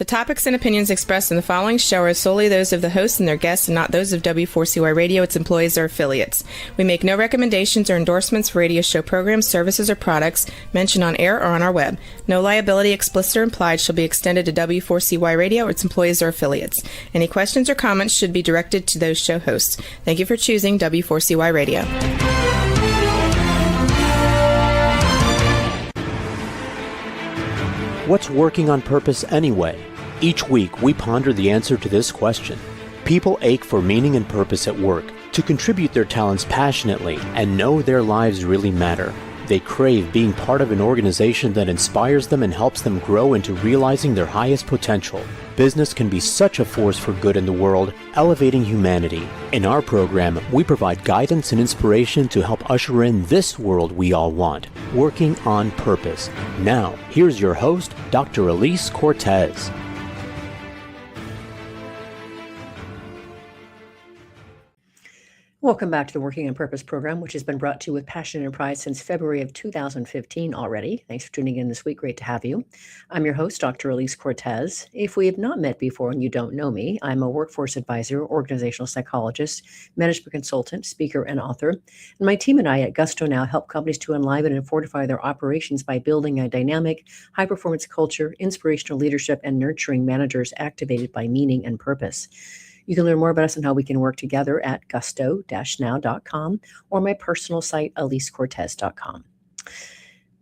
topics and opinions expressed in the following show are solely those of the host and their guests and not those of W4CY Radio, its employees, or affiliates. We make no recommendations or endorsements for radio show programs, services, or products mentioned on air or on our web. No liability, explicit or implied, shall be extended to W4CY Radio or its employees or affiliates. Any questions or comments should be directed to those show hosts. Thank you for choosing W4CY Radio. What's working on purpose anyway? Each week, we ponder the answer to this question. People ache for meaning and purpose at work, to contribute their talents passionately and know their lives really matter. They crave being part of an organization that inspires them and helps them grow into realizing their highest potential. Business can be such a force for good in the world, elevating humanity. In our program, we provide guidance and inspiration to help usher in this world we all want, working on purpose. Now, here's your host, Dr. Elise Cortez. Welcome back to the Working on Purpose program, which has been brought to you with passion and pride since February of 2015 already. Thanks for tuning in this week. Great to have you. I'm your host, Dr. Elise Cortez. If we have not met before and you don't know me, I'm a workforce advisor, organizational psychologist, management consultant, speaker, and author. And my team and I at Gusto now help companies to enliven and fortify their operations by building a dynamic, high-performance culture, inspirational leadership, and nurturing managers activated by meaning and purpose. You can learn more about us and how we can work together at gusto-now.com or my personal site, elisecortez.com.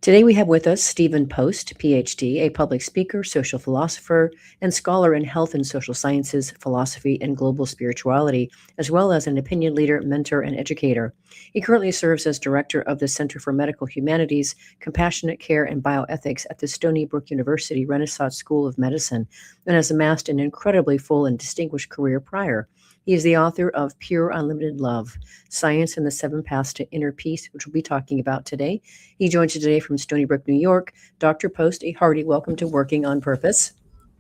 Today we have with us Stephen Post, PhD, a public speaker, social philosopher, and scholar in health and social sciences, philosophy, and global spirituality, as well as an opinion leader, mentor, and educator. He currently serves as director of the Center for Medical Humanities, Compassionate Care, and Bioethics at the Stony Brook University Renaissance School of Medicine, and has amassed an incredibly full and distinguished career prior. He is the author of Pure Unlimited Love, Science and the Seven Paths to Inner Peace, which we'll be talking about today. He joins you today from Stony Brook, New York. Dr. Post, a hearty welcome to Working on Purpose.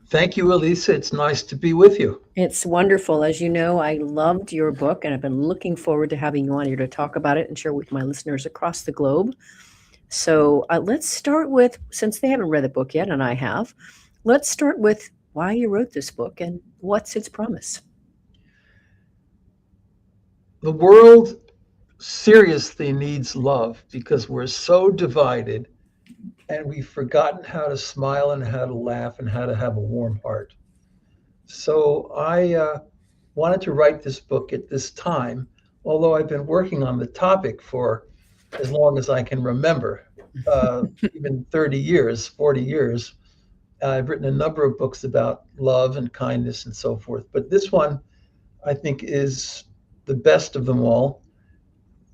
Thank you, Elisa. It's nice to be with you. It's wonderful. As you know, I loved your book, and I've been looking forward to having you on here to talk about it and share with my listeners across the globe. So let's start with, since they haven't read the book yet, and I have, let's start with why you wrote this book and what's its promise. The world seriously needs love because we're so divided and we've forgotten how to smile and how to laugh and how to have a warm heart. So I wanted to write this book at this time, although I've been working on the topic for as long as I can remember, even 30 years, 40 years. I've written a number of books about love and kindness and so forth, but this one I think is the best of them all.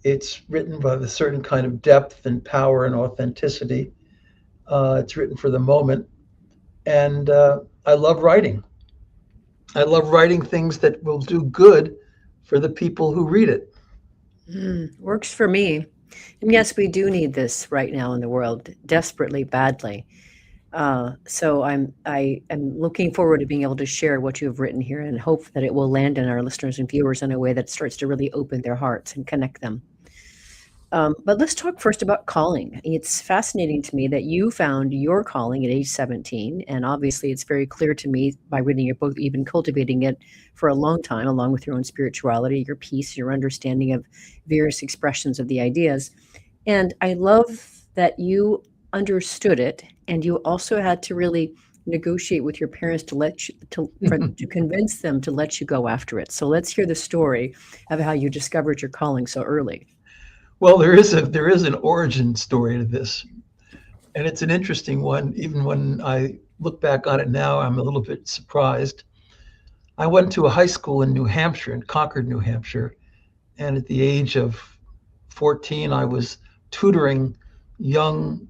It's written with a certain kind of depth and power and authenticity. It's written for the moment. And I love writing. I love writing things that will do good for the people who read it. Works for me. And yes, we do need this right now in the world, desperately, badly. So I am looking forward to being able to share what you have written here and hope that it will land in our listeners and viewers in a way that starts to really open their hearts and connect them. But let's talk first about calling. It's fascinating to me that you found your calling at age 17. And obviously it's very clear to me by reading your book, you've been cultivating it for a long time, along with your own spirituality, your peace, your understanding of various expressions of the ideas. And I love that you understood it, and you also had to really negotiate with your parents to let you to convince them to let you go after it. So let's hear the story of how you discovered your calling so early. Well, there is an origin story to this, and it's an interesting one. Even when I look back on it now, I'm a little bit surprised. I went to a high school in New Hampshire, in Concord, New Hampshire, and at the age of 14, I was tutoring young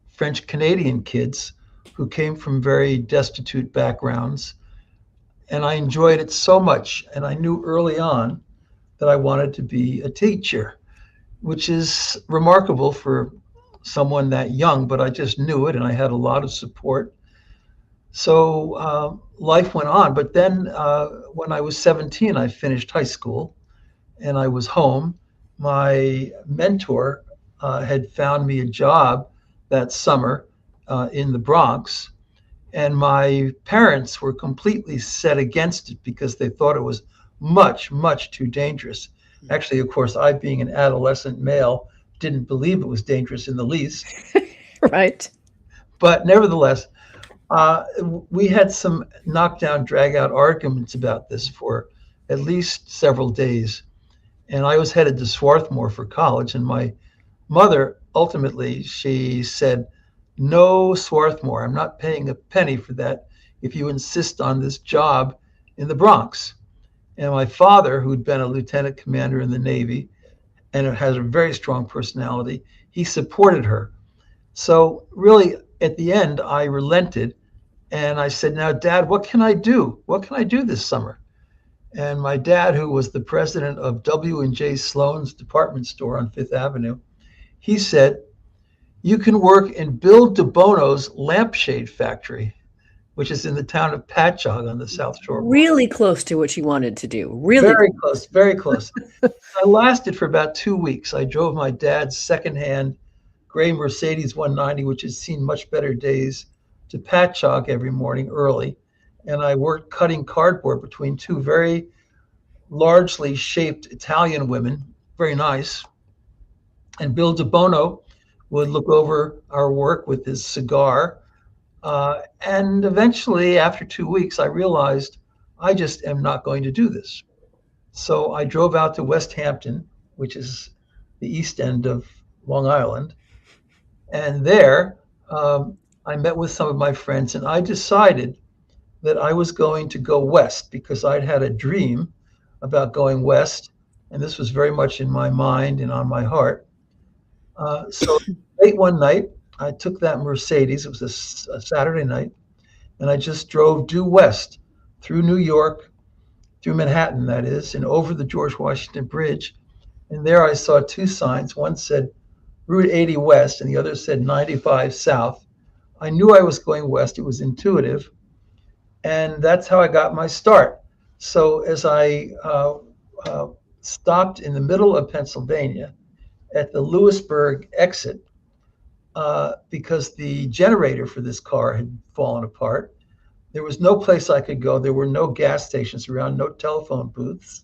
French Canadian kids who came from very destitute backgrounds. And I enjoyed it so much. And I knew early on that I wanted to be a teacher, which is remarkable for someone that young, but I just knew it and I had a lot of support. So life went on. But then when I was 17, I finished high school and I was home. My mentor had found me a job that summer in the Bronx, And my parents were completely set against it because they thought it was much, much too dangerous. Actually, of course, I, being an adolescent male, didn't believe it was dangerous in the least. Right. But nevertheless, uh, we had some knockdown, drag out arguments about this for at least several days. And I was headed to Swarthmore for college. And my mother, ultimately, she said, "No, Swarthmore, I'm not paying a penny for that if you insist on this job in the Bronx." And my father, who'd been a lieutenant commander in the Navy and has a very strong personality, he supported her. So really, at the end, I relented and I said, "Now, Dad, what can I do? What can I do this summer?" And my dad, who was the president of W&J Sloan's department store on Fifth Avenue, he said, "You can work in Bill DeBono's lampshade factory," which is in the town of Patchogue on the South Shore border. Really close to what you wanted to do. Really Very close, very close. I lasted for about 2 weeks. I drove my dad's secondhand gray Mercedes 190, which has seen much better days, to Patchogue every morning early. And I worked cutting cardboard between two very largely shaped Italian women, very nice. And Bill DeBono would look over our work with his cigar. And eventually, after 2 weeks, I realized I just am not going to do this. So I drove out to West Hampton, which is the east end of Long Island. And there, I met with some of my friends, and I decided that I was going to go west because I'd had a dream about going west. And this was very much in my mind and on my heart. So late one night, I took that Mercedes. It was a Saturday night, and I just drove due west through New York, through Manhattan, that is, and over the George Washington Bridge. And there I saw two signs. One said Route 80 West, and the other said 95 South. I knew I was going west. It was intuitive. And that's how I got my start. So as I stopped in the middle of Pennsylvania at the Lewisburg exit, because the generator for this car had fallen apart. There was no place I could go. There were no gas stations around, no telephone booths.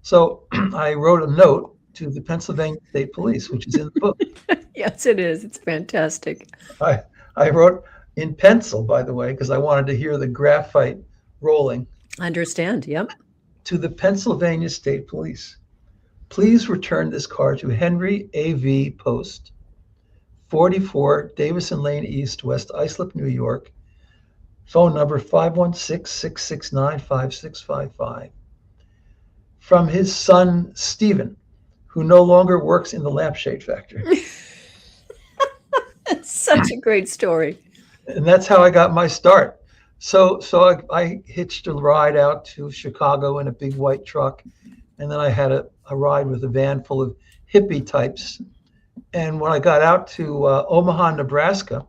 So I wrote a note to the Pennsylvania State Police, which is in the book. Yes, it is. It's fantastic. I wrote in pencil, by the way, because I wanted to hear the graphite rolling. Understand. Yep. To the Pennsylvania State Police. Please return this car to Henry A.V. Post, 44 Davison Lane East, West Islip, New York. Phone number 516-669-5655. From his son, Stephen, who no longer works in the lampshade factory. That's such a great story. And that's how I got my start. So I hitched a ride out to Chicago in a big white truck. And then I had a ride with a van full of hippie types. And when I got out to Omaha, Nebraska,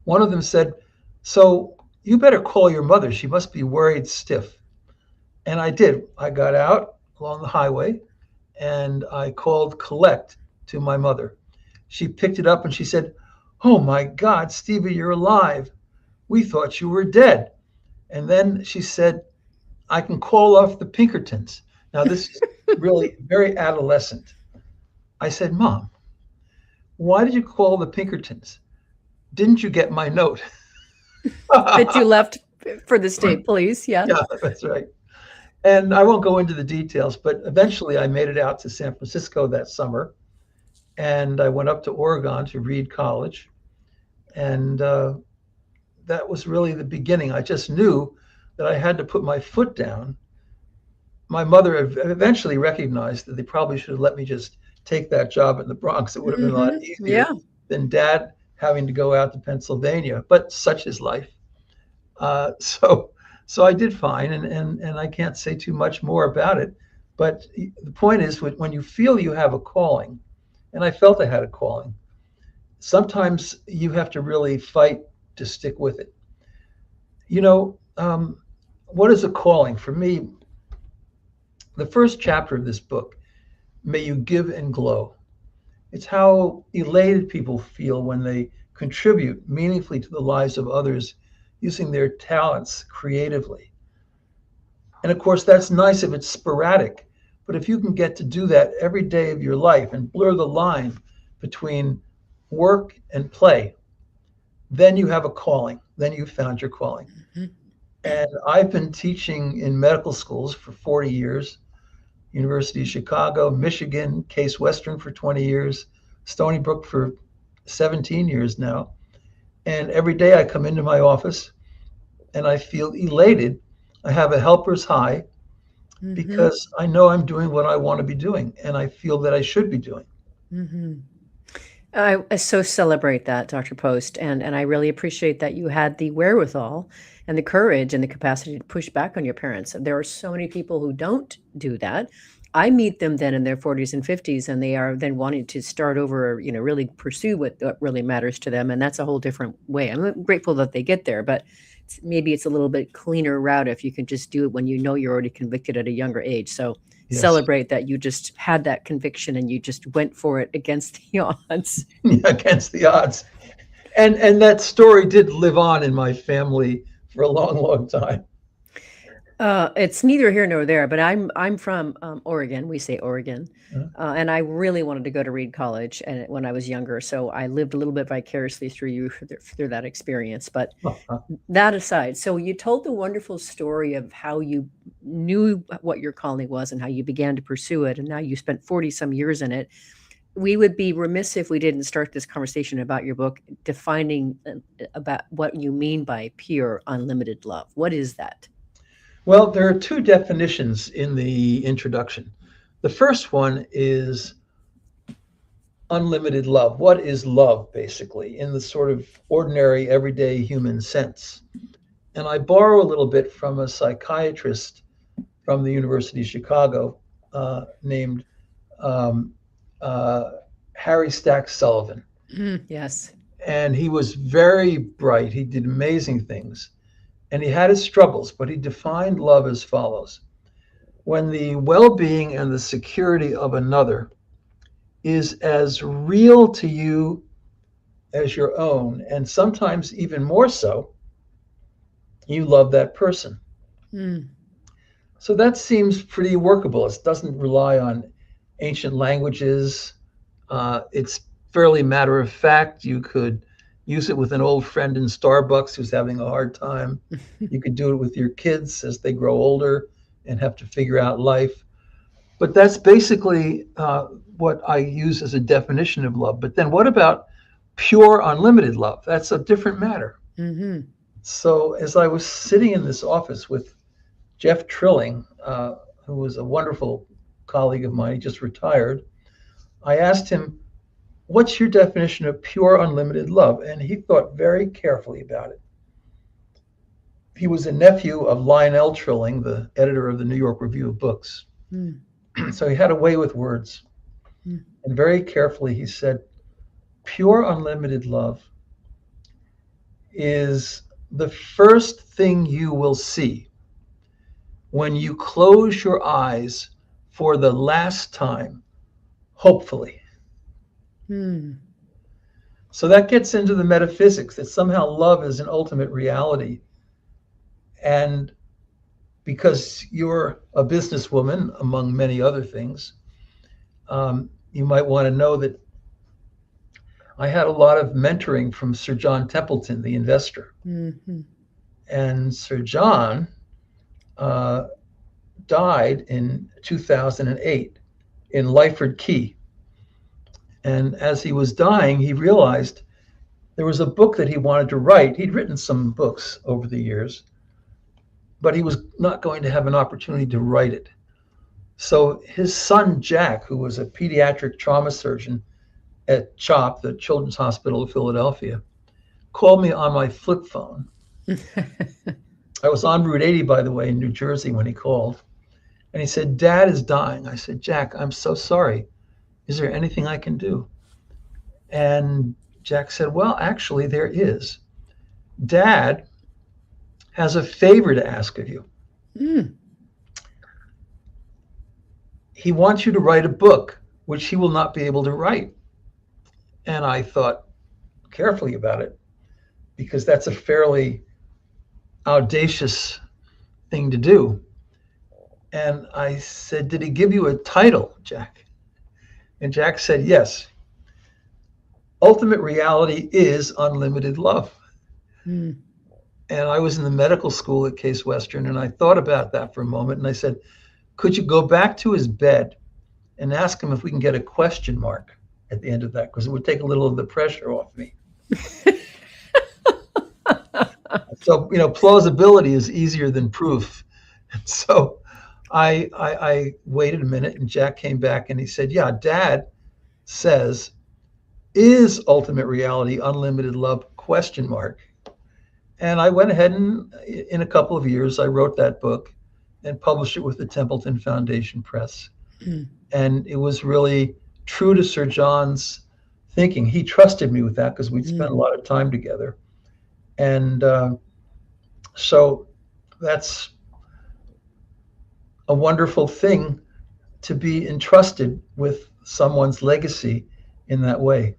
one of them said, "So you better call your mother. She must be worried stiff." And I did. I got out along the highway and I called collect to my mother. She picked it up and she said, "Oh my God, Stevie, you're alive. We thought you were dead." And then she said, "I can call off the Pinkertons." Now, this is really very adolescent. I said, "Mom, why did you call the Pinkertons? Didn't you get my note?" That you left for the state police. Yeah. Yeah, that's right. And I won't go into the details, but eventually I made it out to San Francisco that summer. And I went up to Oregon to Reed College. And that was really the beginning. I just knew that I had to put my foot down. My mother eventually recognized that they probably should have let me just take that job in the Bronx. It would have been a lot easier than Dad having to go out to Pennsylvania, but such is life. So I did fine, and I can't say too much more about it. But the point is, when you feel you have a calling, and I felt I had a calling, sometimes you have to really fight to stick with it. You know, what is a calling? For me, the first chapter of this book, May You Give and Glow. It's how elated people feel when they contribute meaningfully to the lives of others using their talents creatively. And of course, that's nice if it's sporadic. But if you can get to do that every day of your life and blur the line between work and play, then you have a calling. Then you've found your calling. Mhm. And I've been teaching in medical schools for 40 years, University of Chicago, Michigan, Case Western for 20 years, Stony Brook for 17 years now. And every day I come into my office and I feel elated. I have a helper's high Mhm. because I know I'm doing what I want to be doing and I feel that I should be doing. Mhm. I so celebrate that, Dr. Post, and I really appreciate that you had the wherewithal and the courage and the capacity to push back on your parents. There are so many people who don't do that. I meet them then in their 40s and 50s, and they are then wanting to start over, really pursue what really matters to them, and that's a whole different way. I'm grateful that they get there, but maybe it's a little bit cleaner route if you can just do it when you know you're already convicted at a younger age. So Yes, celebrate that you just had that conviction and you just went for it against the odds. against the odds. And that story did live on in my family for a long, long time. It's neither here nor there, but I'm from Oregon. We say Oregon, Uh, and I really wanted to go to Reed College, and when I was younger, so I lived a little bit vicariously through you through that experience. But that aside, so you told the wonderful story of how you knew what your calling was and how you began to pursue it, and now you spent 40 some years in it. We would be remiss if we didn't start this conversation about your book, defining about what you mean by pure, unlimited love. What is that? Well, there are two definitions in the introduction. The first one is unlimited love. What is love, basically, in the sort of ordinary, everyday human sense? And I borrow a little bit from a psychiatrist from the University of Chicago named um, uh, Harry Stack Sullivan. Yes. And he was very bright. He did amazing things. And he had his struggles, but he defined love as follows: when the well being and the security of another is as real to you as your own, and sometimes even more so, you love that person. Mm. So that seems pretty workable. It doesn't rely on ancient languages. It's fairly matter of fact. You could use it with an old friend in Starbucks who's having a hard time. You could do it with your kids as they grow older and have to figure out life. But that's basically what I use as a definition of love. But then what about pure, unlimited love? That's a different matter. Hmm. So as I was sitting in this office with Jeff Trilling, who was a wonderful colleague of mine, he just retired, I asked him, what's your definition of pure, unlimited love? And he thought very carefully about it. He was a nephew of Lionel Trilling, the editor of the New York Review of Books. Mm. So he had a way with words. Mm. And very carefully he said, pure, unlimited love is the first thing you will see when you close your eyes for the last time, hopefully. Mm. So that gets into the metaphysics that somehow love is an ultimate reality. And because you're a businesswoman, among many other things, you might want to know that I had a lot of mentoring from Sir John Templeton, the investor. Mm-hmm. And Sir John uh, died in 2008 in Lyford Key. And as he was dying, he realized there was a book that he wanted to write. He'd written some books over the years, but he was not going to have an opportunity to write it. So his son, Jack, who was a pediatric trauma surgeon at CHOP, the Children's Hospital of Philadelphia, called me on my flip phone. I was on Route 80, by the way, in New Jersey when he called. And he said, Dad is dying. I said, Jack, I'm so sorry. Is there anything I can do? And Jack said, well, actually, there is. Dad has a favor to ask of you. Mm. He wants you to write a book, which he will not be able to write. And I thought, carefully about it, because that's a fairly audacious thing to do. And I said, did he give you a title, Jack? And Jack said, yes. Ultimate reality is unlimited love. Mm. And I was in the medical school at Case Western, and I thought about that for a moment. And I said, could you go back to his bed and ask him if we can get a question mark at the end of that? Because it would take a little of the pressure off me. So, plausibility is easier than proof. And so I waited a minute, and Jack came back and he said, yeah, Dad says, is ultimate reality unlimited love, question mark. And I went ahead and in a couple of years, I wrote that book and published it with the Templeton Foundation Press. Mm. And it was really true to Sir John's thinking. He trusted me with that because we'd spent a lot of time together. And so that's a wonderful thing, to be entrusted with someone's legacy in that way.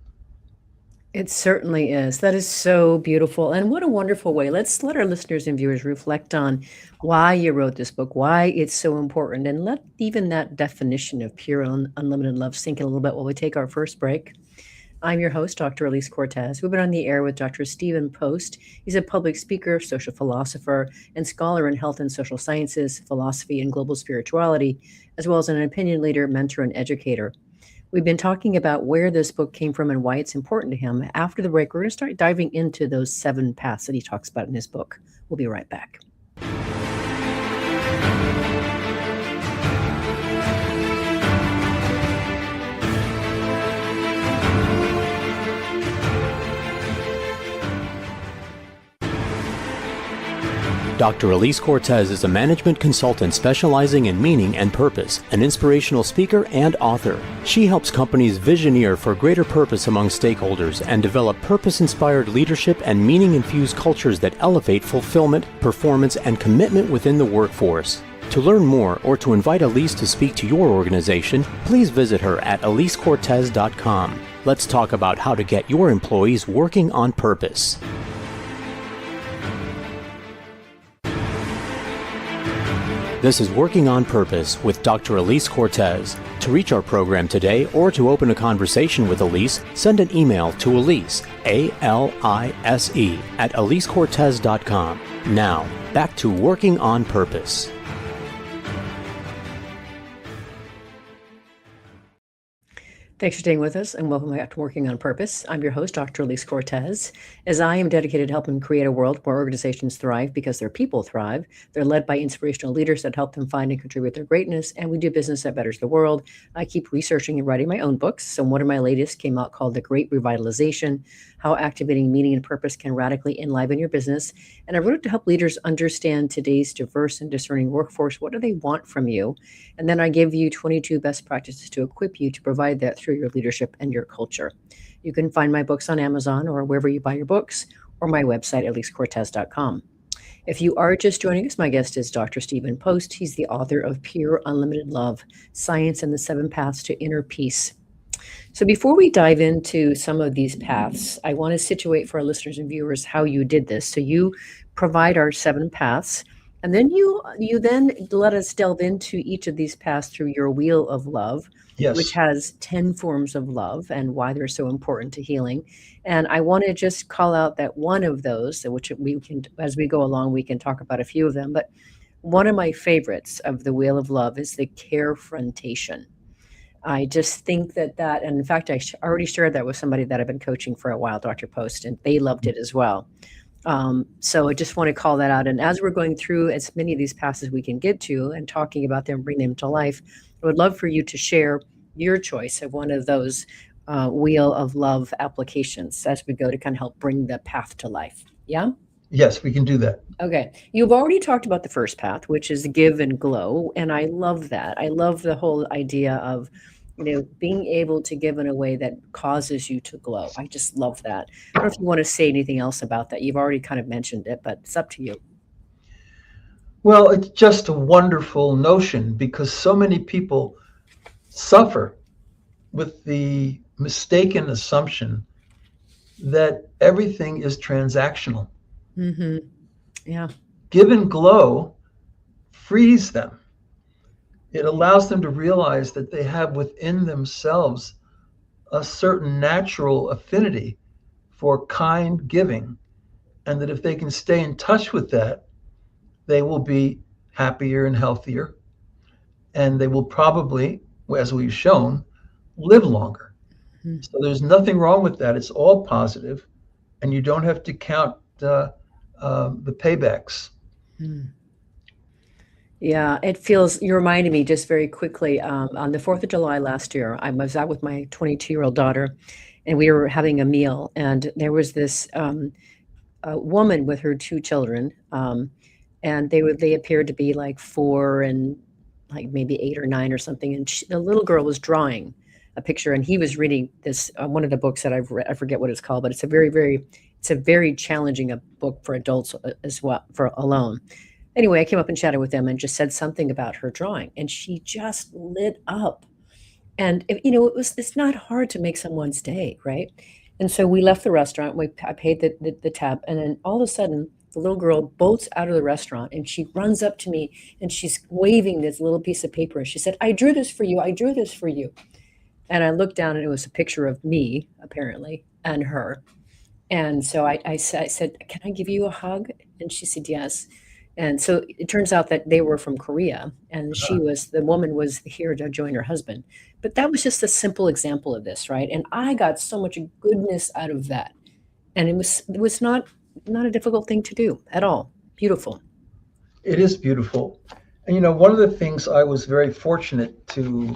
It certainly is. That is so beautiful. And what a wonderful way. Let's let our listeners and viewers reflect on why you wrote this book, why it's so important, and let even that definition of pure unlimited love sink in a little bit while we take our first break. I'm your host, Dr. Elise Cortez. We've been on the air with Dr. Stephen Post. He's a public speaker, social philosopher, and scholar in health and social sciences, philosophy, and global spirituality, as well as an opinion leader, mentor, and educator. We've been talking about where this book came from and why it's important to him. After the break, we're going to start diving into those 7 paths that he talks about in his book. We'll be right back. Dr. Elise Cortez is a management consultant specializing in meaning and purpose, an inspirational speaker and author. She helps companies visioneer for greater purpose among stakeholders and develop purpose-inspired leadership and meaning-infused cultures that elevate fulfillment, performance, and commitment within the workforce. To learn more or to invite Elise to speak to your organization, please visit her at elisecortez.com. Let's talk about how to get your employees working on purpose. This is Working on Purpose with Dr. Elise Cortez. To reach our program today or to open a conversation with Elise, send an email to Elise, A-L-I-S-E, at elisecortez.com. Now, back to Working on Purpose. Thanks for staying with us, and welcome back to Working on Purpose. I'm your host, Dr. Elise Cortez. As I am dedicated to helping create a world where organizations thrive because their people thrive. They're led by inspirational leaders that help them find and contribute their greatness, and we do business that betters the world. I keep researching and writing my own books. So one of my latest came out called The Great Revitalization, How Activating Meaning and Purpose Can Radically Enliven Your Business. And I wrote it to help leaders understand today's diverse and discerning workforce. What do they want from you? And then I give you 22 best practices to equip you to provide that through your leadership and your culture. You can find my books on Amazon or wherever you buy your books, or my website, elisecortez.com. If you are just joining us, my guest is Dr. Stephen Post. He's the author of Pure Unlimited Love, Science and the 7 Paths to Inner Peace. So before we dive into some of these paths, I want to situate for our listeners and viewers how you did this. So you provide our 7 paths, and then you then let us delve into each of these paths through your wheel of love, Yes. which has 10 forms of love and why they're so important to healing. And I want to just call out that one of those, which we can, as we go along, we can talk about a few of them, but one of my favorites of the wheel of love is the carefrontation. I just think that, and in fact, I already shared that with somebody that I've been coaching for a while, Dr. Post, and they loved it as well. So I just want to call that out. And as we're going through as many of these paths as we can get to and talking about them, bring them to life, I would love for you to share your choice of one of those wheel of love applications as we go to kind of help bring the path to life. Yeah? Yes, we can do that. Okay. You've already talked about the first path, which is give and glow. And I love that. I love the whole idea of, being able to give in a way that causes you to glow. I just love that. I don't know if you want to say anything else about that. You've already kind of mentioned it, but it's up to you. Well, it's just a wonderful notion because so many people suffer with the mistaken assumption that everything is transactional. Mm-hmm. Yeah. Give and glow frees them. It allows them to realize that they have within themselves a certain natural affinity for kind giving, and that if they can stay in touch with that, they will be happier and healthier, and they will probably, as we've shown, live longer. Mm. So there's nothing wrong with that. It's all positive, and you don't have to count the paybacks. Mm. Yeah, it feels, you reminded me just very quickly, on the 4th of July last year, I was out with my 22-year-old daughter, and we were having a meal, and there was this a woman with her two children, and they appeared to be like 4 and like maybe 8 or 9 or something, and the little girl was drawing a picture, and he was reading this one of the books that I've read. I forget what it's called, but it's a very challenging book for adults as well, for alone. Anyway, I came up and chatted with them and just said something about her drawing, and she just lit up. And it's not hard to make someone's day, right? And so we left the restaurant. I paid the tab, and then all of a sudden, the little girl bolts out of the restaurant, and she runs up to me, and she's waving this little piece of paper. And she said, "I drew this for you. I drew this for you." And I looked down, and it was a picture of me, apparently, and her. And so I said, "Can I give you a hug?" And she said, "Yes." And so it turns out that they were from Korea, and the woman was here to join her husband. But that was just a simple example of this, right? And I got so much goodness out of that. And it was not a difficult thing to do at all. Beautiful. It is beautiful. And one of the things I was very fortunate to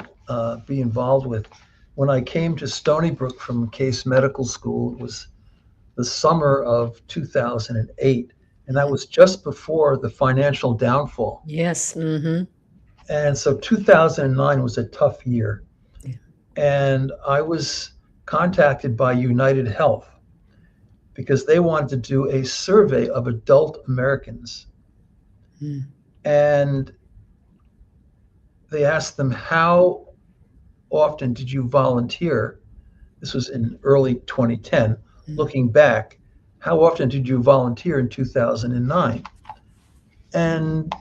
be involved with when I came to Stony Brook from Case Medical School, it was the summer of 2008. And that was just before the financial downfall. Yes. Mm-hmm. And so 2009 was a tough year. Yeah. And I was contacted by United Health because they wanted to do a survey of adult Americans. Mm. And they asked them, how often did you volunteer? This was in early 2010. Looking back, how often did you volunteer in 2009? And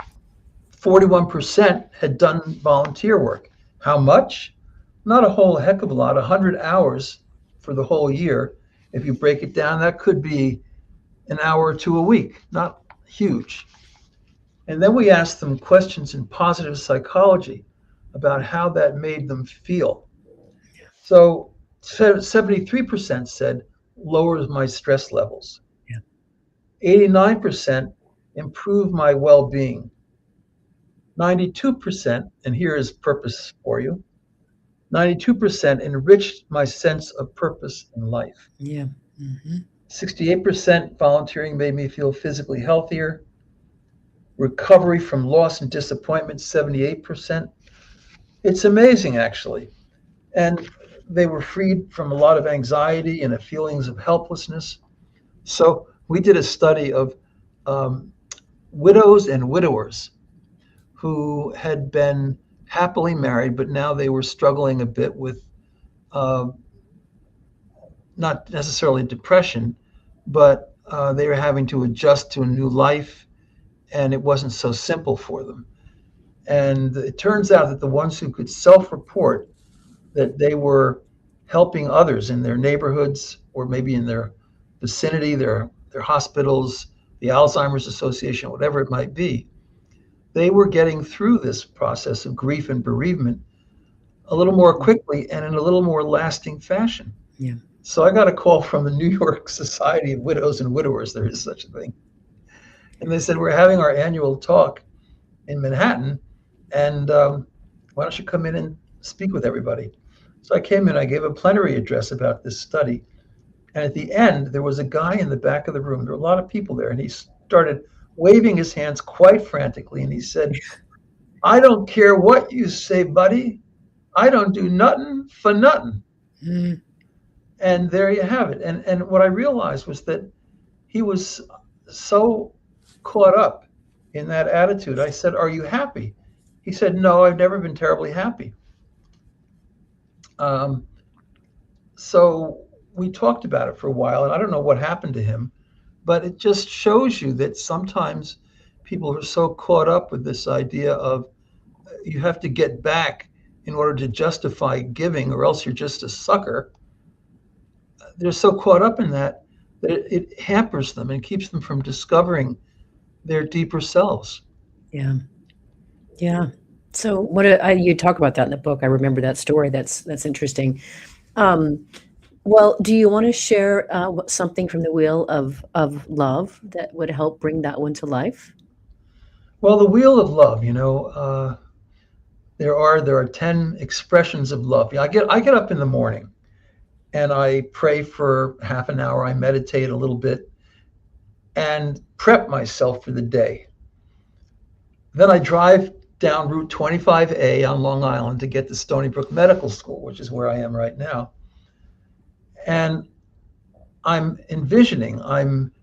41% had done volunteer work. How much? Not a whole heck of a lot, 100 hours for the whole year. If you break it down, that could be an hour or two a week, not huge. And then we asked them questions in positive psychology about how that made them feel. So 73% said, lowers my stress levels. Yeah. 89% improve my well-being. 92%, and here is purpose for you, 92% enriched my sense of purpose in life. Yeah. Mm-hmm. 68% volunteering made me feel physically healthier. Recovery from loss and disappointment, 78%. It's amazing, actually. And they were freed from a lot of anxiety and feelings of helplessness. So we did a study of widows and widowers who had been happily married, but now they were struggling a bit with not necessarily depression, but they were having to adjust to a new life, and it wasn't so simple for them. And it turns out that the ones who could self-report that they were helping others in their neighborhoods or maybe in their vicinity, their hospitals, the Alzheimer's Association, whatever it might be, they were getting through this process of grief and bereavement a little more quickly and in a little more lasting fashion. Yeah. So I got a call from the New York Society of Widows and Widowers, there is such a thing. And they said, we're having our annual talk in Manhattan, and why don't you come in and speak with everybody? So I came in, I gave a plenary address about this study. And at the end, there was a guy in the back of the room. There were a lot of people there, and he started waving his hands quite frantically. And he said, I don't care what you say, buddy. I don't do nothing for nothing. Mm. And there you have it. And what I realized was that he was so caught up in that attitude. I said, are you happy? He said, no, I've never been terribly happy. So we talked about it for a while, and I don't know what happened to him, but it just shows you that sometimes people are so caught up with this idea of you have to get back in order to justify giving, or else you're just a sucker. They're so caught up in that it hampers them and keeps them from discovering their deeper selves. Yeah. Yeah. So you talk about that in the book. I remember that story. That's interesting. Um, well, do you want to share something from the wheel of love that would help bring that one to life? Well, the wheel of love, there are 10 expressions of love. I get up in the morning and I pray for half an hour. I meditate a little bit and prep myself for the day. Then I drive down Route 25A on Long Island to get to Stony Brook Medical School, which is where I am right now. And I'm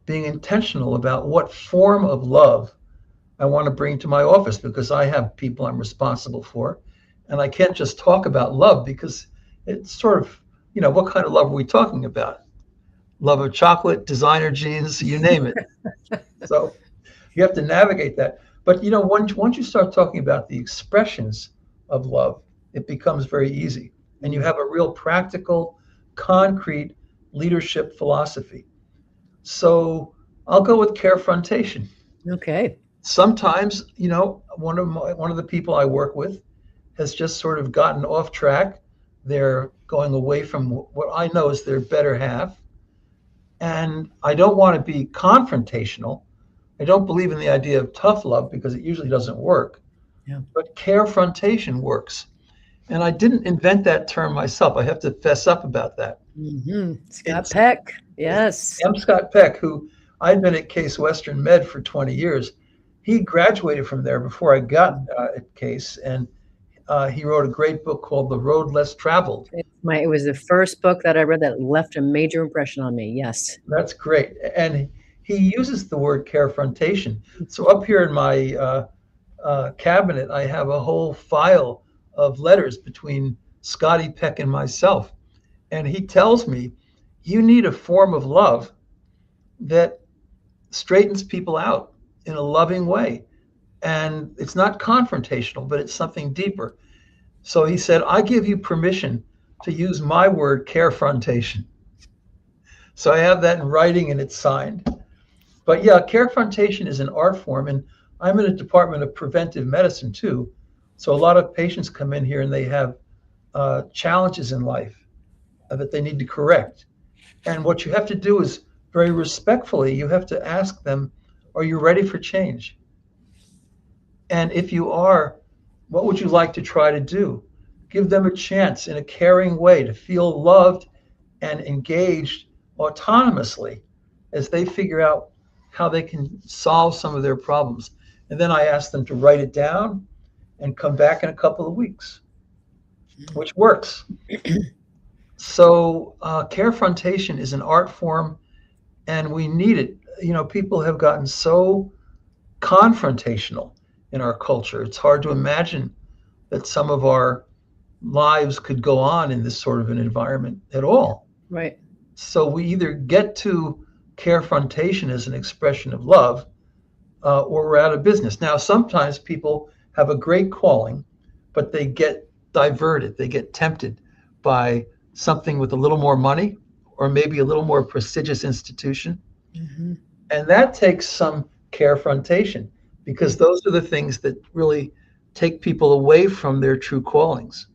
being intentional about what form of love I want to bring to my office, because I have people I'm responsible for. And I can't just talk about love, because it's sort of, what kind of love are we talking about? Love of chocolate, designer jeans, you name it. So you have to navigate that. But once you start talking about the expressions of love, it becomes very easy. And you have a real practical, concrete leadership philosophy. So I'll go with carefrontation. Okay. Sometimes, one of the people I work with has just sort of gotten off track. They're going away from what I know is their better half. And I don't want to be confrontational. I don't believe in the idea of tough love, because it usually doesn't work. Yeah. But carefrontation works. And I didn't invent that term myself. I have to fess up about that. Scott Peck. Yes. M. Scott Peck, who I'd been at Case Western Med for 20 years. He graduated from there before I got at Case, and he wrote a great book called The Road Less Traveled. It was the first book that I read that left a major impression on me. Yes. That's great. And he uses the word carefrontation. So up here in my cabinet, I have a whole file of letters between Scotty Peck and myself. And he tells me, you need a form of love that straightens people out in a loving way. And it's not confrontational, but it's something deeper. So he said, I give you permission to use my word, carefrontation. So I have that in writing and it's signed. But yeah, carefrontation is an art form. And I'm in a department of preventive medicine too. So a lot of patients come in here and they have challenges in life that they need to correct. And what you have to do is, very respectfully, you have to ask them, are you ready for change? And if you are, what would you like to try to do? Give them a chance in a caring way to feel loved and engaged autonomously as they figure out how they can solve some of their problems. And then I ask them to write it down and come back in a couple of weeks, which works. So carefrontation is an art form, and we need it. People have gotten so confrontational in our culture. It's hard to imagine that some of our lives could go on in this sort of an environment at all. Right. So we either get to carefrontation as an expression of love, or we're out of business. Now, sometimes people have a great calling, but they get diverted. They get tempted by something with a little more money, or maybe a little more prestigious institution. Mm-hmm. And that takes some carefrontation, because those are the things that really take people away from their true callings.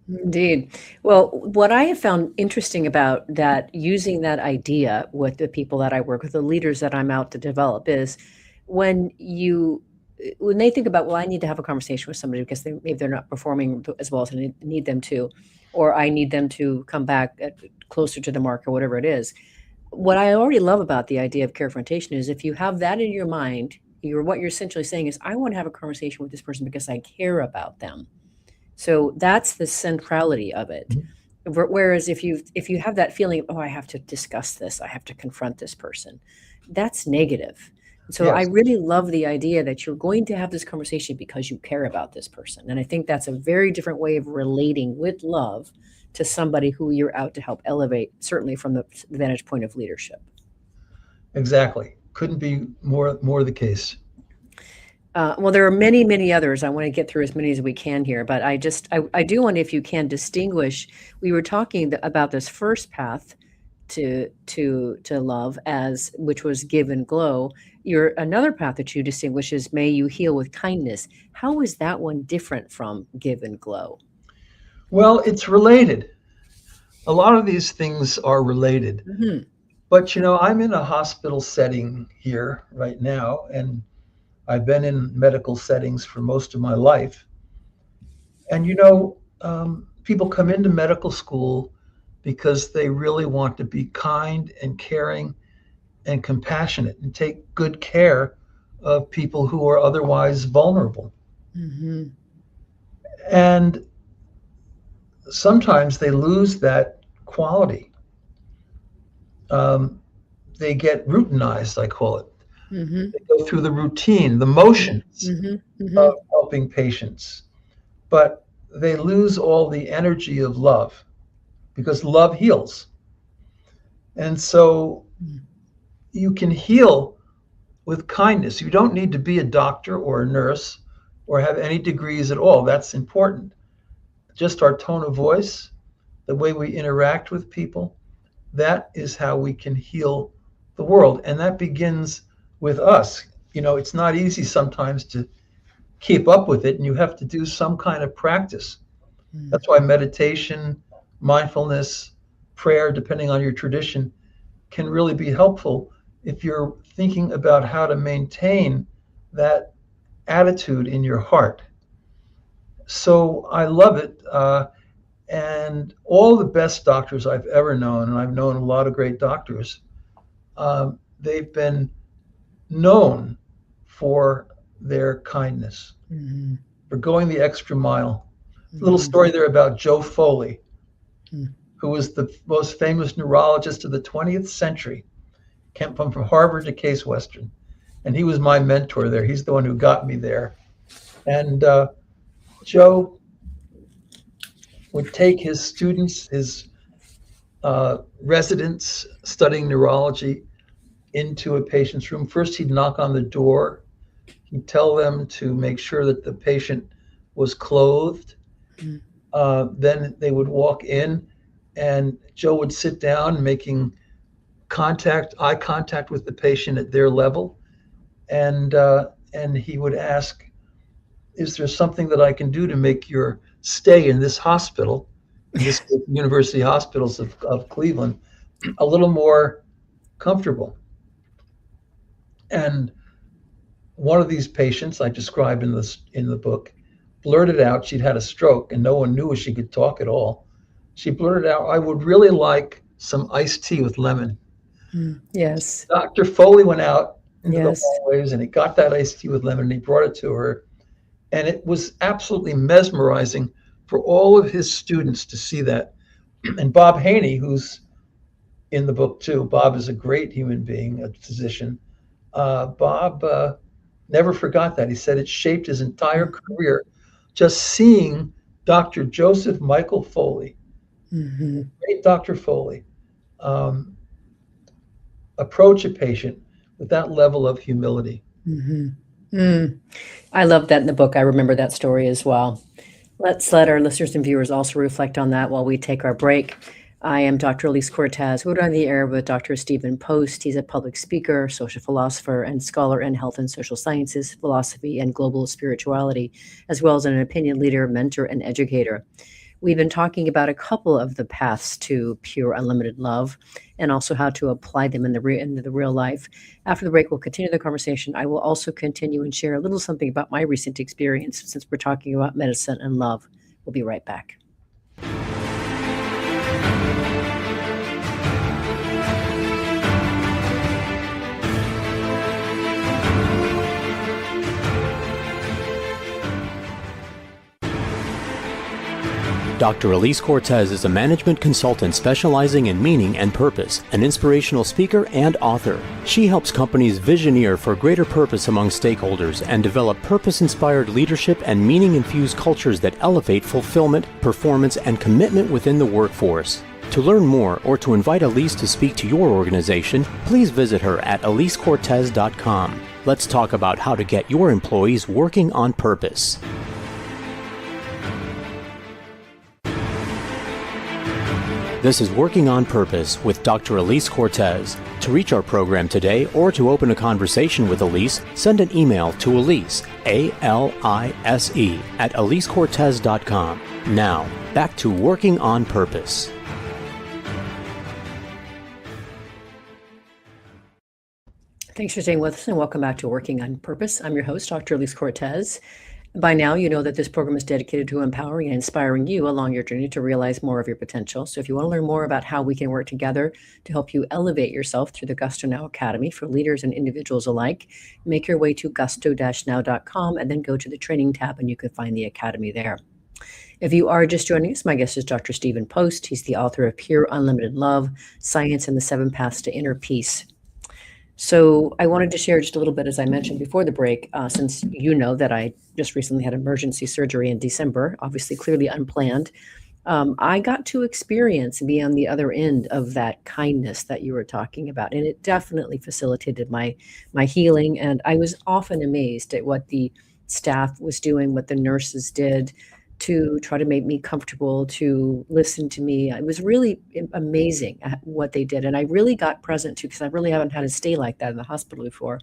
Indeed. Well, what I have found interesting about that, using that idea with the people that I work with, the leaders that I'm out to develop, is when they think about, well, I need to have a conversation with somebody because maybe they're not performing as well as I need them to, or I need them to come back closer to the mark, or whatever it is. What I already love about the idea of carefrontation is, if you have that in your mind, what you're essentially saying is, I want to have a conversation with this person because I care about them. So that's the centrality of it. Mm-hmm. Whereas if you have that feeling of, oh, I have to discuss this, I have to confront this person, that's negative. So I Yes, really love the idea that you're going to have this conversation because you care about this person. And I think that's a very different way of relating with love to somebody who you're out to help elevate, certainly from the vantage point of leadership. exactly. Couldn't be more the case. Well, there are many, many others. I want to get through as many as we can here, but I do wonder if you can distinguish. We were talking about this first path to love, as which was give and glow. Your another path that you distinguish is may you heal with kindness. How is that one different from give and glow? Well, it's related. A lot of these things are related. Hmm. But I'm in a hospital setting here right now, and I've been in medical settings for most of my life. And people come into medical school because they really want to be kind and caring and compassionate and take good care of people who are otherwise vulnerable. Hmm. And sometimes they lose that quality. Um, they get routinized, I call it. Hmm. They go through the routine, the motions Hmm. Hmm. of helping patients, but they lose all the energy of love because love heals. And so you can heal with kindness. You don't need to be a doctor or a nurse or have any degrees at all. That's important. Just our tone of voice, the way we interact with people, that is how we can heal the world. And that begins with us. It's not easy sometimes to keep up with it, and you have to do some kind of practice. That's why meditation, mindfulness, prayer, depending on your tradition, can really be helpful if you're thinking about how to maintain that attitude in your heart. So I love it. And all the best doctors I've ever known, and I've known a lot of great doctors, they've been known for their kindness, Hmm. for going the extra mile. A little Hmm. story there about Joe Foley, Hmm. who was the most famous neurologist of the 20th century, came from Harvard to Case Western. And he was my mentor there. He's the one who got me there. And Joe would take his students, his residents studying neurology, into a patient's room. First, he'd knock on the door. He'd tell them to make sure that the patient was clothed. Hmm. Then they would walk in, and Joe would sit down, making eye contact with the patient at their level, and he would ask, "Is there something that I can do to make your stay in this hospital, in this University Hospitals of Cleveland, a little more comfortable?" And one of these patients I described in the book blurted out she'd had a stroke and no one knew she could talk at all. She blurted out, "I would really like some iced tea with lemon." Yes. Dr. Foley went out into the Yes. hallways and he got that iced tea with lemon and he brought it to her. And it was absolutely mesmerizing for all of his students to see that. And Bob Haney, who's in the book too, Bob is a great human being, a physician. Bob never forgot that. He said it shaped his entire career. Just seeing Dr. Joseph Michael Foley, Hmm. great Dr. Foley, um, approach a patient with that level of humility. Hmm. Mm. I love that in the book. I remember that story as well. Let's let our listeners and viewers also reflect on that while we take our break. I am Dr. Elise Cortez. We're on the air with Dr. Stephen Post. He's a public speaker, social philosopher, and scholar in health and social sciences, philosophy, and global spirituality, as well as an opinion leader, mentor, and educator. We've been talking about a couple of the paths to pure unlimited love and also how to apply them in the real life. After the break, we'll continue the conversation. I will also continue and share a little something about my recent experience since we're talking about medicine and love. We'll be right back. Dr. Elise Cortez is a management consultant specializing in meaning and purpose, an inspirational speaker and author. She helps companies visioneer for greater purpose among stakeholders and develop purpose-inspired leadership and meaning-infused cultures that elevate fulfillment, performance, and commitment within the workforce. To learn more or to invite Elise to speak to your organization, please visit her at elisecortez.com. Let's talk about how to get your employees working on purpose. This is Working on Purpose with Dr. Elise Cortez. To reach our program today or to open a conversation with Elise, send an email to Elise, A-L-I-S-E, at elisecortez.com. Now, back to Working on Purpose. Thanks for staying with us and welcome back to Working on Purpose. I'm your host, Dr. Elise Cortez. By now, you know that this program is dedicated to empowering and inspiring you along your journey to realize more of your potential. So if you want to learn more about how we can work together to help you elevate yourself through the Gusto Now Academy for leaders and individuals alike, make your way to gusto-now.com and then go to the training tab and you can find the academy there. If you are just joining us, my guest is Dr. Stephen Post. He's the author of Pure Unlimited Love, Science and the 7 Paths to Inner Peace. So I wanted to share just a little bit, as I mentioned before the break, since you know that I just recently had emergency surgery in December, obviously clearly unplanned. I got to experience and be on the other end of that kindness that you were talking about. And it definitely facilitated my healing. And I was often amazed at what the staff was doing, what the nurses did to try to make me comfortable, to listen to me. It was really amazing at what they did. And I really got present too, because I really haven't had to stay like that in the hospital before.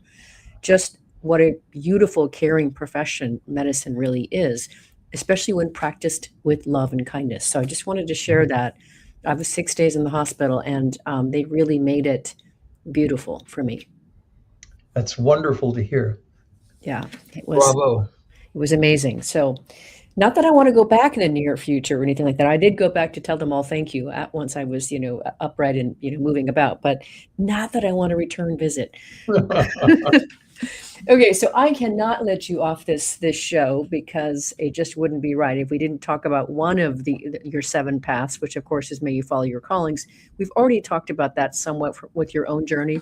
Just what a beautiful, caring profession medicine really is, especially when practiced with love and kindness. So I just wanted to share that. I was 6 days in the hospital and they really made it beautiful for me. That's wonderful to hear. Yeah, it was. Bravo. It was amazing. So not that I want to go back in the near future or anything like that. I did go back to tell them all thank you once I was, upright and, moving about, but not that I want to return visit. Okay, so I cannot let you off this show because it just wouldn't be right if we didn't talk about one of your 7 paths, which of course is May You Follow Your Callings. We've already talked about that somewhat with your own journey.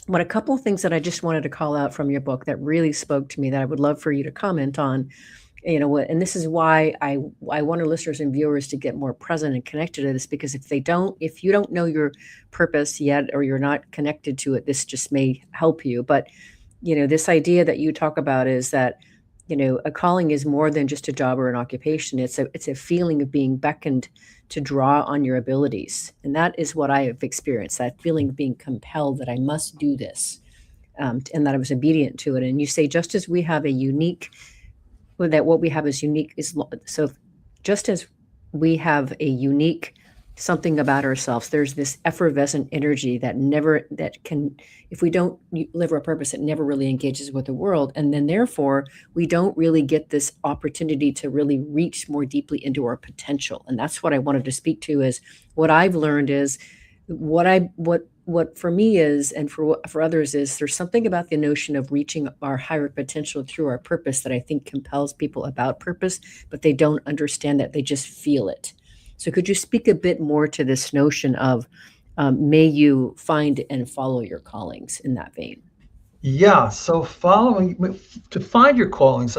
But a couple of things that I just wanted to call out from your book that really spoke to me that I would love for you to comment on. And this is why I want our listeners and viewers to get more present and connected to this, because if you don't know your purpose yet, or you're not connected to it, this just may help you. But, this idea that you talk about is that, a calling is more than just a job or an occupation. It's a feeling of being beckoned to draw on your abilities. And that is what I have experienced, that feeling of being compelled that I must do this, and that I was obedient to it. And you say, just as we have a unique that what we have is unique so just as we have a unique something about ourselves, there's this effervescent energy that can, if we don't live our purpose, it never really engages with the world. And then therefore we don't really get this opportunity to really reach more deeply into our potential. And that's what I wanted to speak to, is what I've learned is what for me is, and for others is, there's something about the notion of reaching our higher potential through our purpose that I think compels people about purpose, but they don't understand that, they just feel it. So could you speak a bit more to this notion of may you find and follow your callings in that vein? Yeah, so to find your callings,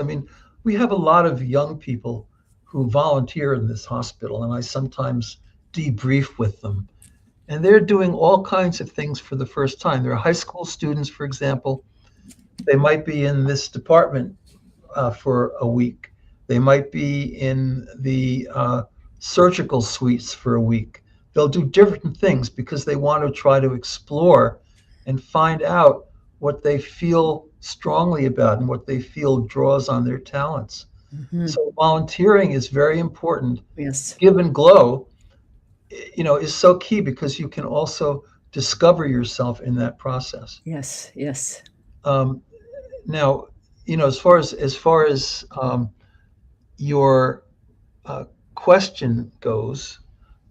we have a lot of young people who volunteer in this hospital, and I sometimes debrief with them. And they're doing all kinds of things for the first time. They're high school students, for example. They might be in this department for a week. They might be in the surgical suites for a week. They'll do different things because they want to try to explore and find out what they feel strongly about and what they feel draws on their talents. Mm-hmm. So volunteering is very important. Yes. Give and glow, is so key, because you can also discover yourself in that process. Yes. Now, as far as your question goes,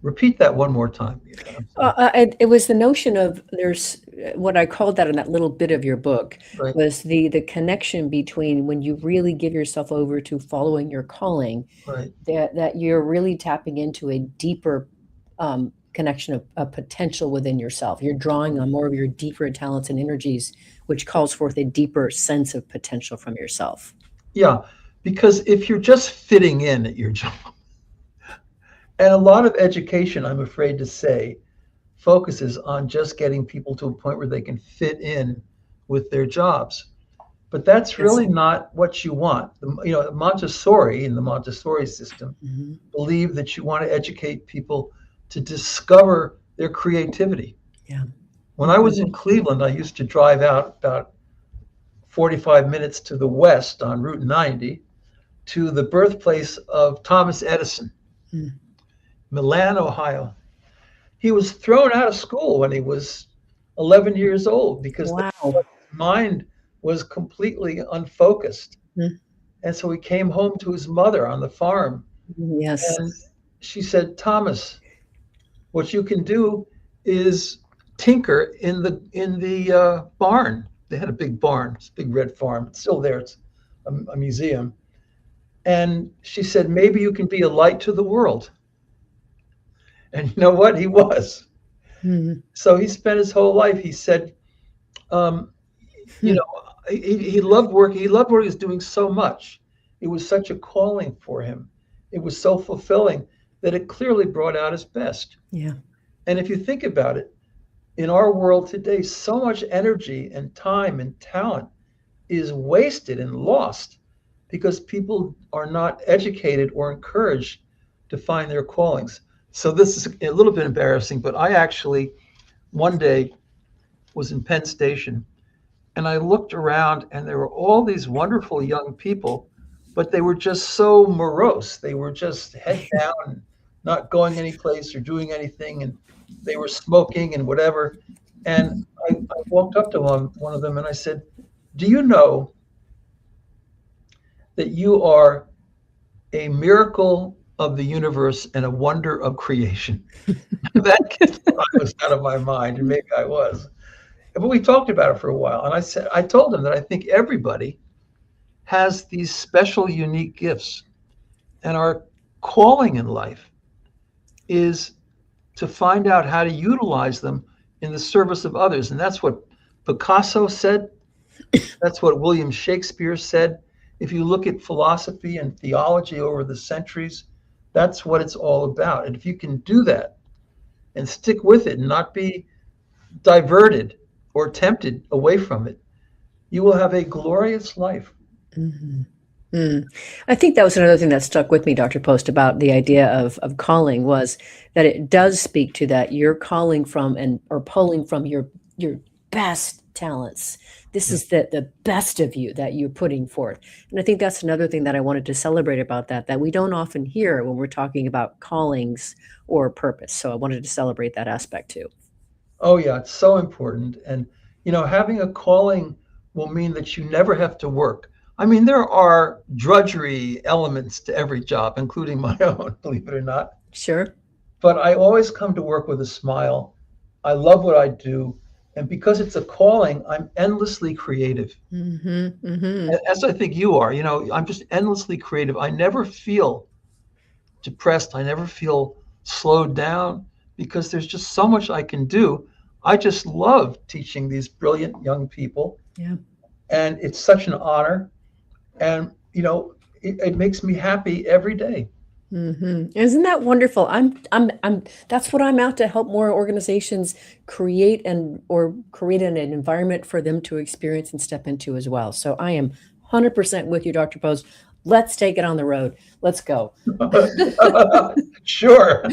Repeat that one more time. It was the notion of there's what I called that in that little bit of your book Right. was the connection between when you really give yourself over to following your calling, Right. that you're really tapping into a deeper connection of potential within yourself. You're drawing on more of your deeper talents and energies, which calls forth a deeper sense of potential from yourself. Yeah, because if you're just fitting in at your job, and a lot of education, I'm afraid to say, focuses on just getting people to a point where they can fit in with their jobs. But that's Yes. really not what you want. Montessori, in the Montessori system, Mm-hmm. believe that you want to educate people to discover their creativity. Yeah. When I was in Cleveland, I used to drive out about 45 minutes to the west on Route 90 to the birthplace of Thomas Edison, Mm. Milan, Ohio. He was thrown out of school when he was 11 years old because Wow. his mind was completely unfocused. Mm. And so he came home to his mother on the farm, Yes. and she said, "Thomas, what you can do is tinker in the barn." They had a big barn, it's a big red farm. It's still there. It's a museum. And she said, "Maybe you can be a light to the world." And you know what? He was. Mm. So he spent his whole life. He said, you know, he loved work. He loved what he was doing so much. It was such a calling for him. It was so fulfilling that it clearly brought out his best. Yeah. And if you think about it, in our world today, so much energy and time and talent is wasted and lost because people are not educated or encouraged to find their callings. So this is a little bit embarrassing, but I actually one day was in Penn Station and I looked around and there were all these wonderful young people, but they were just so morose. They were just head down, not going anyplace or doing anything, and they were smoking and whatever. And I walked up to one of them and I said, "Do you know that you are a miracle of the universe and a wonder of creation?" That was out of my mind, and maybe I was. But we talked about it for a while, and I told him that I think everybody has these special, unique gifts, and our calling in life is to find out how to utilize them in the service of others. And that's what Picasso said. That's what William Shakespeare said. If you look at philosophy and theology over the centuries, that's what it's all about. And if you can do that and stick with it and not be diverted or tempted away from it, you will have a glorious life. Mm-hmm. I think that was another thing that stuck with me, Dr. Post, about the idea of calling was that it does speak to that you're calling from or pulling from your best talents. This is the best of you that you're putting forth. And I think that's another thing that I wanted to celebrate about that we don't often hear when we're talking about callings or purpose. So I wanted to celebrate that aspect too. Oh, yeah, it's so important. And, having a calling will mean that you never have to work. I mean, there are drudgery elements to every job, including my own, believe it or not. Sure. But I always come to work with a smile. I love what I do. And because it's a calling, I'm endlessly creative. Mm-hmm. Mm-hmm. As I think you are, I'm just endlessly creative. I never feel depressed. I never feel slowed down because there's just so much I can do. I just love teaching these brilliant young people. Yeah. And it's such an honor. And, it makes me happy every day. Mm-hmm. Isn't that wonderful? That's what I'm out to help more organizations create create an environment for them to experience and step into as well. So I am 100% with you, Dr. Post. Let's take it on the road. Let's go. Sure.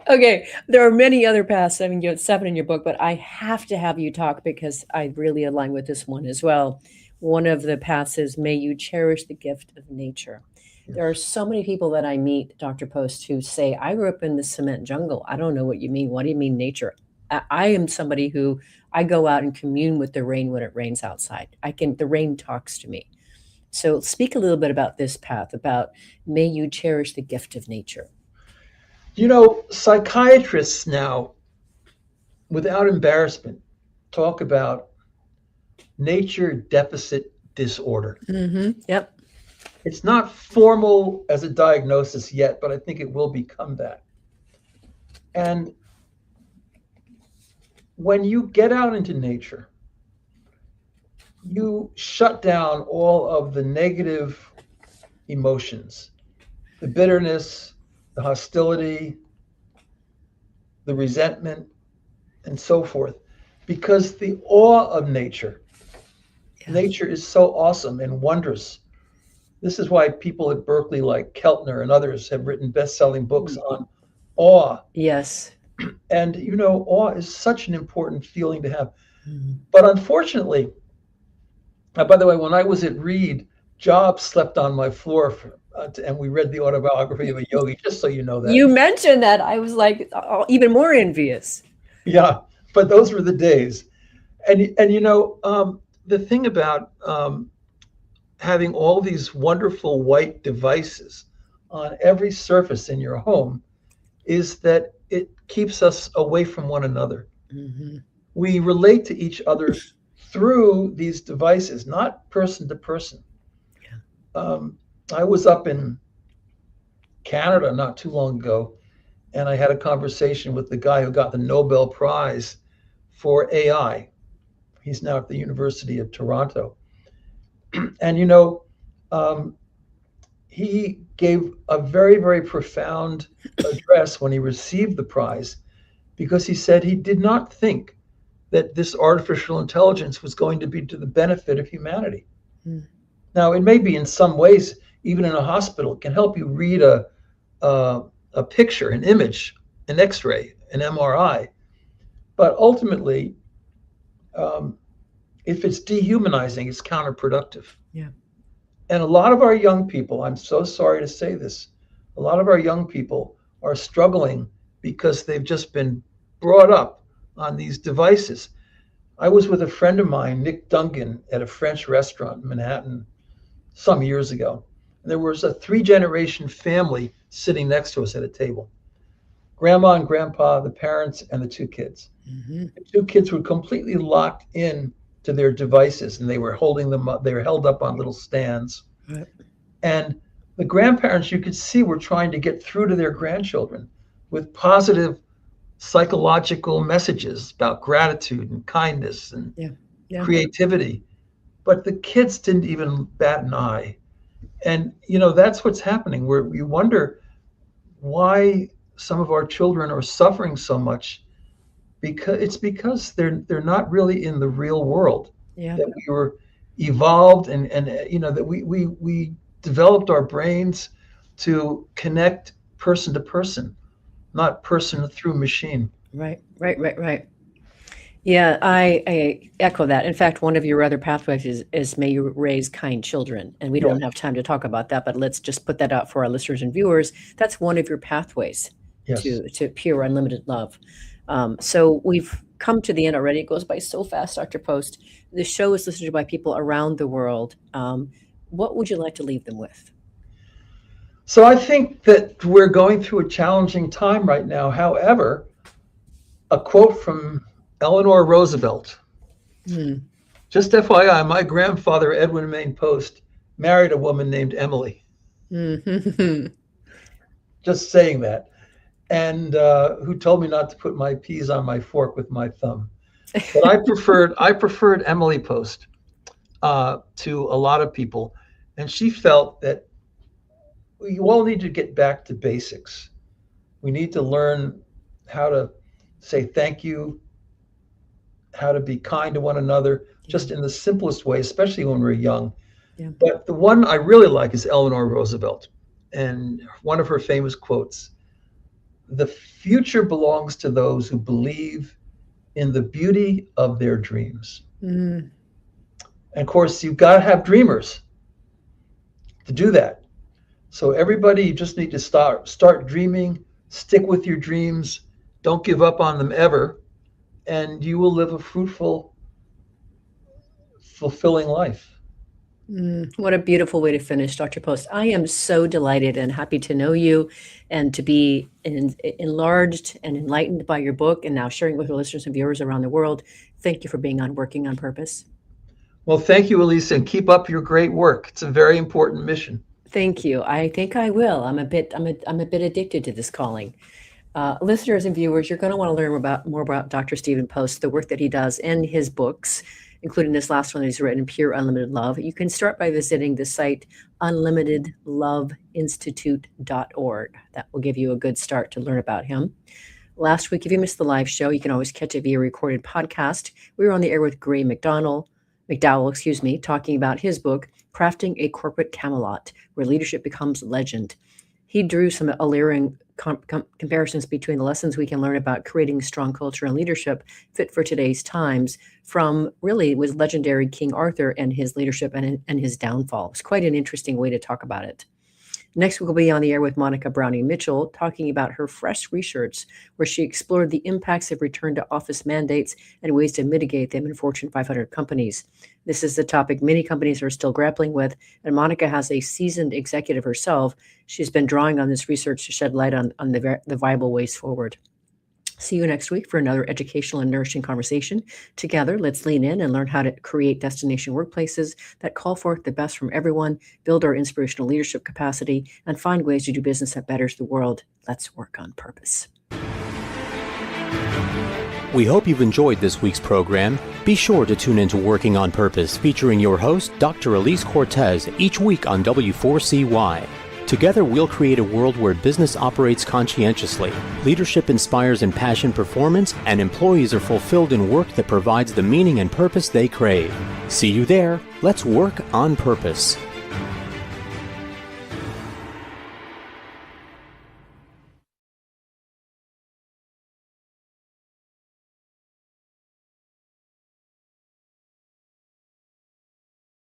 Okay. There are many other paths. I mean, you have 7 in your book, but I have to have you talk because I really align with this one as well. One of the paths is, may you cherish the gift of nature. Yes. There are so many people that I meet, Dr. Post, who say, I grew up in the cement jungle. I don't know what you mean. What do you mean nature? I am somebody who I go out and commune with the rain when it rains outside. The rain talks to me. So speak a little bit about this path, about may you cherish the gift of nature. You know, psychiatrists now, without embarrassment, talk about nature deficit disorder. Yep. It's not formal as a diagnosis yet, but I think it will become that. And when you get out into nature, you shut down all of the negative emotions, the bitterness, the hostility, the resentment, and so forth, because the awe of nature, Yes. nature is so awesome and wondrous. This is why people at Berkeley, like Keltner and others, have written best-selling books on awe. Yes. And you know, awe is such an important feeling to have. Mhm. But unfortunately, by the way, when I was at Reed, Jobs slept on my floor, and we read the autobiography of a yogi. Just so you know that. You mentioned that. I was like even more envious. Yeah, but those were the days. And you know, the thing about having all these wonderful white devices on every surface in your home is that it keeps us away from one another. Mm-hmm. We relate to each other through these devices, not person to person. I was up in Canada not too long ago, and I had a conversation with the guy who got the Nobel Prize for AI. He's now at the University of Toronto. And, you know, um, he gave a very, very profound address when he received the prize because he said he did not think that this artificial intelligence was going to be to the benefit of humanity. Mm. Now, it may be in some ways, even in a hospital, it can help you read a picture, an image, an X-ray, an MRI. But ultimately, if it's dehumanizing, it's counterproductive. Yeah. And a lot of our young people, I'm so sorry to say this, a lot of our young people are struggling because they've just been brought up on these devices. I was with a friend of mine, Nick Duncan, at a French restaurant in Manhattan some years ago. And there was a three-generation family sitting next to us at a table. Grandma and grandpa, the parents, and the two kids. Mm-hmm. The two kids were completely locked in to their devices, and they were holding them up. They were held up on little stands. Right. And the grandparents, you could see, were trying to get through to their grandchildren with positive psychological messages about gratitude and kindness and Yeah. Yeah. creativity. But the kids didn't even bat an eye. And, you know, that's what's happening, where we wonder why some of our children are suffering so much, because they're not really in the real world. Yeah. That we were evolved, and you know, that we developed our brains to connect person to person, not person through machine. Right. Right. Right. Right. Yeah, I echo that. In fact, one of your other pathways is may you raise kind children. And we Yeah. don't have time to talk about that, but let's just put that out for our listeners and viewers. That's one of your pathways Yes. to pure unlimited love. So we've come to the end already. It goes by so fast, Dr. Post. The show is listened to by people around the world. What would you like to leave them with? So I think that we're going through a challenging time right now. However, a quote from Eleanor Roosevelt. Hmm. Just FYI, my grandfather, Edwin Main Post, married a woman named Emily. Mm-hmm. Just saying that. And who told me not to put my peas on my fork with my thumb. But I preferred Emily Post to a lot of people. And she felt that we all need to get back to basics. We need to learn how to say thank you, how to be kind to one another, just in the simplest way, especially when we're young. Yeah. But the one I really like is Eleanor Roosevelt. And one of her famous quotes: the future belongs to those who believe in the beauty of their dreams. Mm. And of course, you've got to have dreamers to do that. So everybody, you just need to start dreaming, stick with your dreams, don't give up on them ever, and you will live a fruitful, fulfilling life. What a beautiful way to finish, Dr. Post. I am so delighted and happy to know you and to be enlarged and enlightened by your book and now sharing with our listeners and viewers around the world. Thank you for being on Working on Purpose. Well, thank you, Elise, and keep up your great work. It's a very important mission. Thank you. I think I will. I'm a bit addicted to this calling. Listeners and viewers, you're going to want to learn more about Dr. Stephen Post, the work that he does in his books, including this last one that he's written, Pure Unlimited Love. You can start by visiting the site unlimitedloveinstitute.org. That will give you a good start to learn about him. Last week, if you missed the live show, you can always catch it via recorded podcast. We were on the air with Gray McDowell, talking about his book, Crafting a Corporate Camelot, Where Leadership Becomes Legend. He drew some alluring comparisons between the lessons we can learn about creating strong culture and leadership fit for today's times from really with legendary King Arthur and his leadership and his downfall. It's quite an interesting way to talk about it. Next, we'll be on the air with Monica Browning-Mitchell talking about her fresh research, where she explored the impacts of return to office mandates and ways to mitigate them in Fortune 500 companies. This is the topic many companies are still grappling with, and Monica has a seasoned executive herself. She's been drawing on this research to shed light on the viable ways forward. See you next week for another educational and nourishing conversation. Together, let's lean in and learn how to create destination workplaces that call forth the best from everyone, build our inspirational leadership capacity, and find ways to do business that betters the world. Let's work on purpose. We hope you've enjoyed this week's program. Be sure to tune into Working on Purpose, featuring your host, Dr. Elise Cortez, each week on W4CY. Together, we'll create a world where business operates conscientiously, leadership inspires impassioned performance, and employees are fulfilled in work that provides the meaning and purpose they crave. See you there. Let's work on purpose.